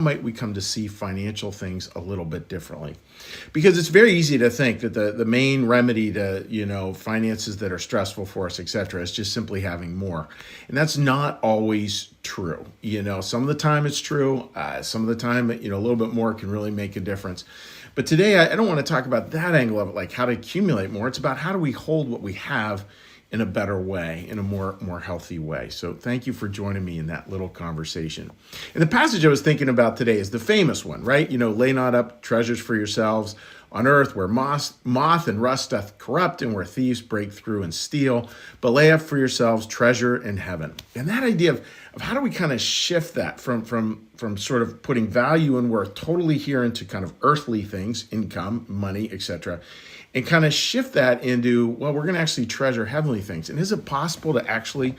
might we come to see financial things a little bit differently? Because it's very easy to think that the main remedy to, finances that are stressful for us, et cetera, is just simply having more. And that's not always true. Some of the time it's true. Some of the time, a little bit more can really make a difference. But today, I don't want to talk about that angle of it, like how to accumulate more. It's about how do we hold what we have in a better way, in a more healthy way. So thank you for joining me in that little conversation. And the passage I was thinking about today is the famous one, right? Lay not up treasures for yourselves on earth where moth and rust doth corrupt and where thieves break through and steal, but lay up for yourselves treasure in heaven. And that idea of how do we kind of shift that from sort of putting value and worth totally here into kind of earthly things, income, money, etc., and kind of shift that into, well, we're going to actually treasure heavenly things. And is it possible to actually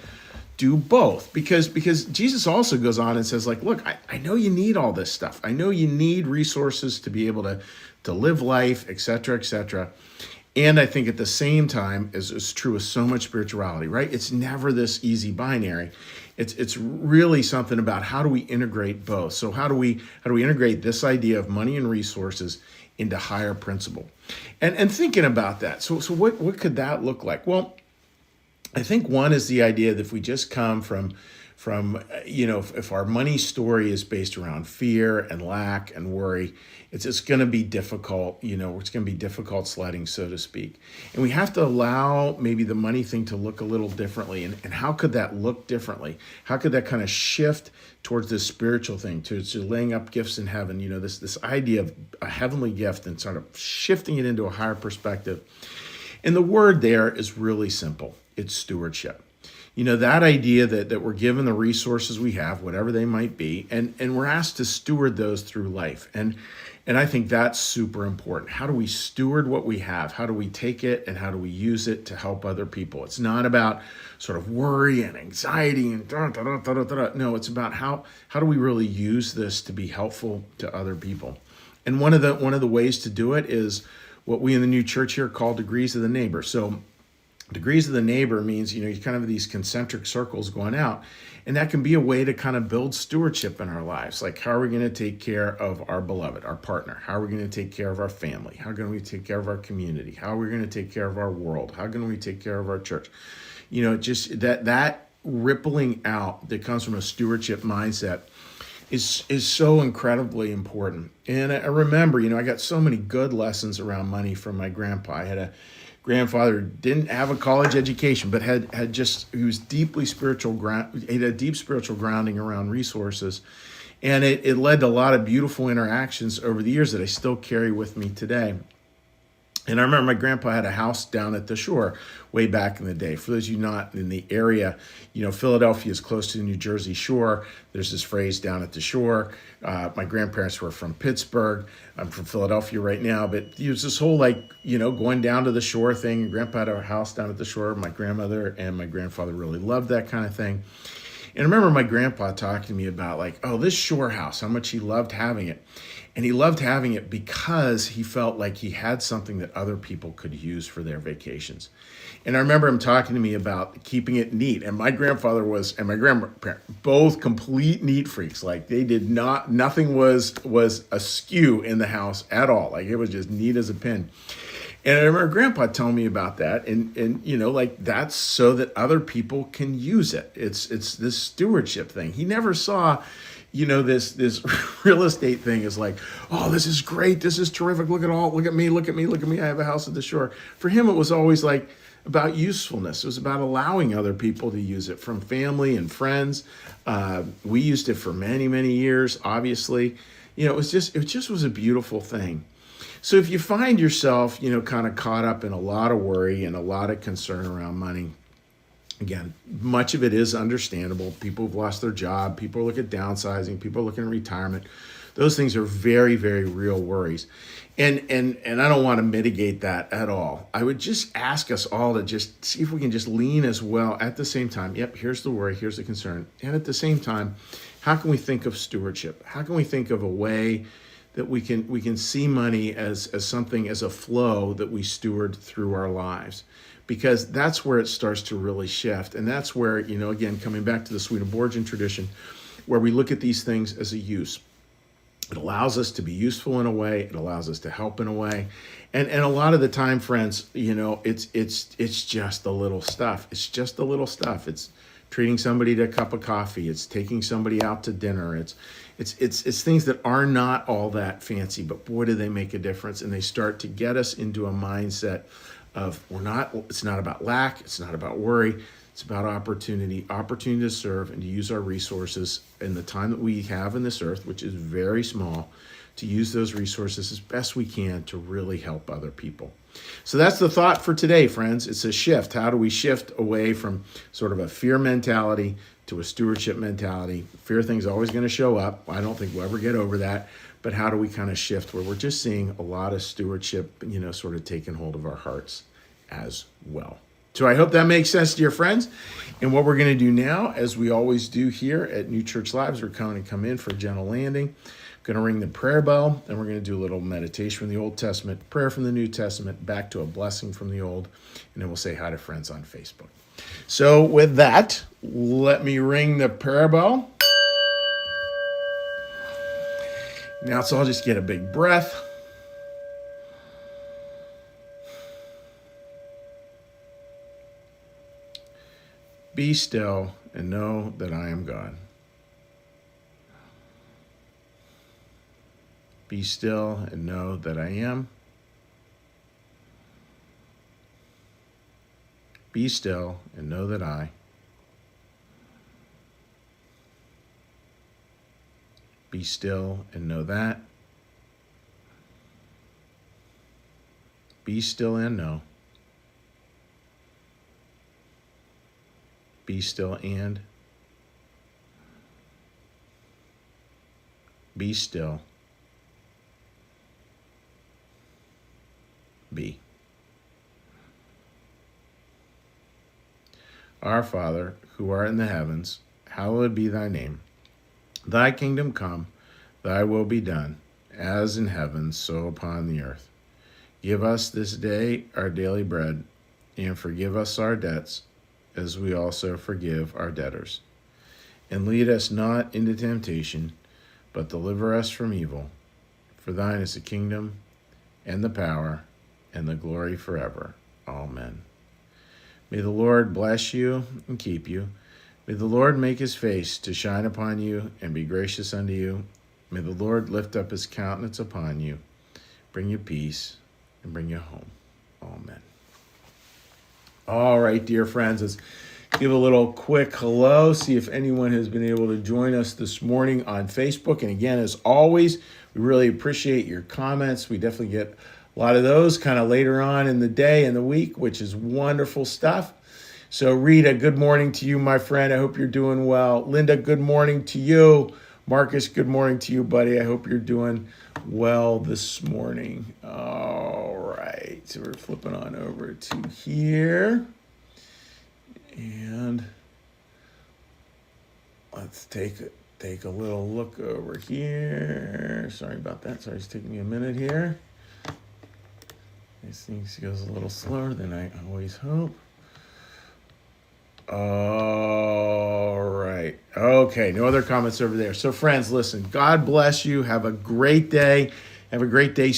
do both? Because Jesus also goes on and says, like, look, I know you need all this stuff. I know you need resources to be able to live life, et cetera, et cetera. And I think at the same time, as is true with so much spirituality, right? It's never this easy binary. It's really something about how do we integrate both? So how do we integrate this idea of money and resources into higher principle? And thinking about that, so what could that look like? Well, I think one is the idea that if we just come from if our money story is based around fear and lack and worry, it's going to be difficult, it's going to be difficult sledding, so to speak. And we have to allow maybe the money thing to look a little differently. And how could that look differently? How could that kind of shift towards this spiritual thing, to laying up gifts in heaven, this idea of a heavenly gift and sort of shifting it into a higher perspective. And the word there is really simple. It's stewardship. That idea that we're given the resources we have, whatever they might be, and we're asked to steward those through life. And I think that's super important. How do we steward what we have? How do we take it and how do we use it to help other people? It's not about sort of worry and anxiety and No, it's about how do we really use this to be helpful to other people? And one of the ways to do it is what we in the new church here call degrees of the neighbor. So degrees of the neighbor means, you kind of have these concentric circles going out. And that can be a way to kind of build stewardship in our lives. Like, how are we going to take care of our beloved, our partner? How are we going to take care of our family? How can we take care of our community? How are we going to take care of our world? How can we take care of our church? Just that rippling out that comes from a stewardship mindset is so incredibly important. And I remember, I got so many good lessons around money from my grandpa. I had a grandfather who didn't have a college education, but he was deeply spiritual. He had a deep spiritual grounding around resources. And it led to a lot of beautiful interactions over the years that I still carry with me today. And I remember my grandpa had a house down at the shore way back in the day. For those of you not in the area, Philadelphia is close to the New Jersey shore. There's this phrase, down at the shore. My grandparents were from Pittsburgh. I'm from Philadelphia right now. But it was this whole going down to the shore thing. Grandpa had a house down at the shore. My grandmother and my grandfather really loved that kind of thing. And I remember my grandpa talking to me about this shore house, how much he loved having it. And he loved having it because he felt like he had something that other people could use for their vacations. And I remember him talking to me about keeping it neat. And my grandfather and my grandparent, both complete neat freaks. Like, they did nothing was askew in the house at all. Like, it was just neat as a pin. And I remember Grandpa telling me about that, and that's so that other people can use it. It's this stewardship thing. He never saw, this real estate thing is like, oh, this is great, this is terrific. Look at me. I have a house at the shore. For him, it was always about usefulness. It was about allowing other people to use it, from family and friends. We used it for many, many years. Obviously, it just was a beautiful thing. So if you find yourself, kind of caught up in a lot of worry and a lot of concern around money, again, much of it is understandable. People have lost their job. People look at downsizing. People are looking at retirement. Those things are very, very real worries. And I don't want to mitigate that at all. I would just ask us all to just see if we can just lean as well at the same time. Yep, here's the worry, here's the concern. And at the same time, how can we think of stewardship? How can we think of a way that we can see money as something, as a flow that we steward through our lives? Because that's where it starts to really shift. And that's where, again, coming back to the Swedenborgian tradition, where we look at these things as a use. It allows us to be useful in a way. It allows us to help in a way. And a lot of the time, friends, it's just the little stuff. It's just the little stuff. It's treating somebody to a cup of coffee. It's taking somebody out to dinner. It's things that are not all that fancy, but boy, do they make a difference. And they start to get us into a mindset of it's not about lack. It's not about worry. It's about opportunity to serve and to use our resources in the time that we have in this earth, which is very small, to use those resources as best we can to really help other people. So that's the thought for today, friends. It's a shift. How do we shift away from sort of a fear mentality to a stewardship mentality? Fear thing's always going to show up. I don't think we'll ever get over that. But how do we kind of shift where we're just seeing a lot of stewardship, sort of taking hold of our hearts as well? So I hope that makes sense, dear friends. And what we're going to do now, as we always do here at New Church Lives, we're going to come in for a gentle landing. Going to ring the prayer bell, and we're going to do a little meditation from the Old Testament, prayer from the New Testament, back to a blessing from the Old, and then we'll say hi to friends on Facebook. So with that, let me ring the prayer bell. Now, so I'll just get a big breath. Be still and know that I am God. Be still and know that I am. Be still and know that I. Be still and know that. Be still and know. Be still and. Be still. Be. Our Father, who art in the heavens, hallowed be thy name. Thy kingdom come, thy will be done, as in heaven, so upon the earth. Give us this day our daily bread, and forgive us our debts, as we also forgive our debtors. And lead us not into temptation, but deliver us from evil. For thine is the kingdom, and the power, and the glory forever. Amen. May the Lord bless you and keep you. May the Lord make his face to shine upon you and be gracious unto you. May the Lord lift up his countenance upon you, bring you peace, and bring you home. Amen. All right, dear friends, let's give a little quick hello, see if anyone has been able to join us this morning on Facebook. And again, as always, we really appreciate your comments. We definitely get a lot of those kind of later on in the day and the week, which is wonderful stuff. So Rita, good morning to you, my friend. I hope you're doing well. Linda, good morning to you. Marcus, good morning to you, buddy. I hope you're doing well this morning. All right, so we're flipping on over to here. And let's take a little look over here. Sorry about that. Sorry, it's taking me a minute here. These things goes a little slower than I always hope. All right. Okay, no other comments over there. So friends, listen, God bless you. Have a great day. Have a great day.